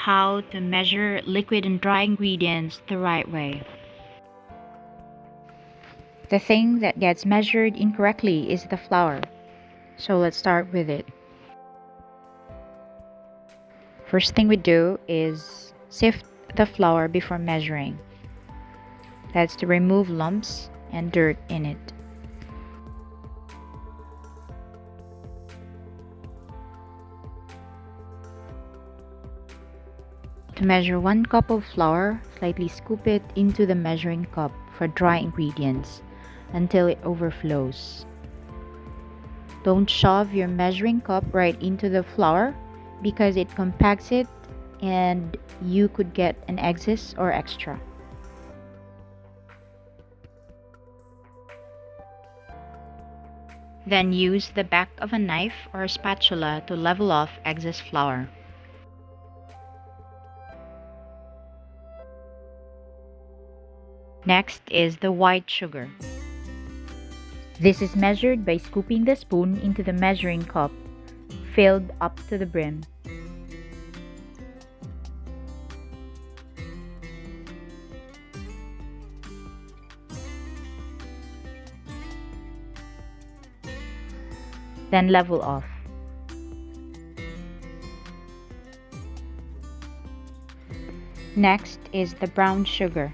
how to measure liquid and dry ingredients the right way. The thing that gets measured incorrectly is the flour. So let's start with it. First thing we do is sift the flour before measuring. That's to remove lumps and dirt in it. To measure 1 cup of flour, slightly scoop it into the measuring cup for dry ingredients until it overflows. Don't shove your measuring cup right into the flour because it compacts it and you could get an excess or extra. Then use the back of a knife or a spatula to level off excess flour. Next is the white sugar. This is measured by scooping the spoon into the measuring cup, filled up to the brim. Then level off. Next is the brown sugar.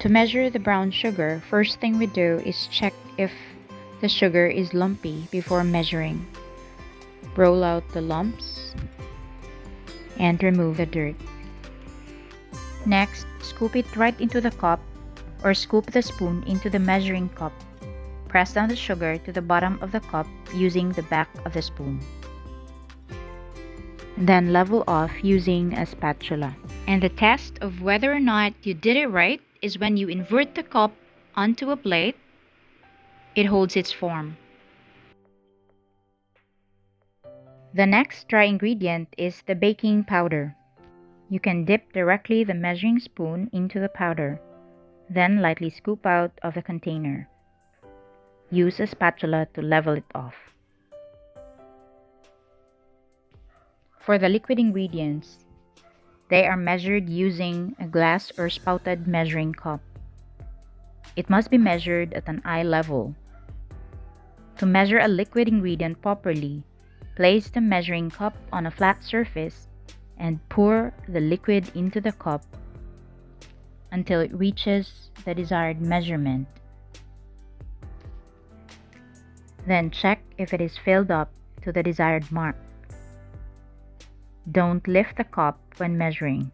To measure the brown sugar, first thing we do is check if the sugar is lumpy before measuring. Roll out the lumps and remove the dirt. Next, scoop it right into the cup or scoop the spoon into the measuring cup. Press down the sugar to the bottom of the cup using the back of the spoon. Then level off using a spatula. And the test of whether or not you did it right is when you invert the cup onto a plate, it holds its form. The next dry ingredient is the baking powder. You can dip directly the measuring spoon into the powder, then lightly scoop out of the container. Use a spatula to level it off. For the liquid ingredients, they are measured using a glass or spouted measuring cup. It must be measured at an eye level. To measure a liquid ingredient properly, place the measuring cup on a flat surface and pour the liquid into the cup until it reaches the desired measurement. Then check if it is filled up to the desired mark. Don't lift the cup when measuring.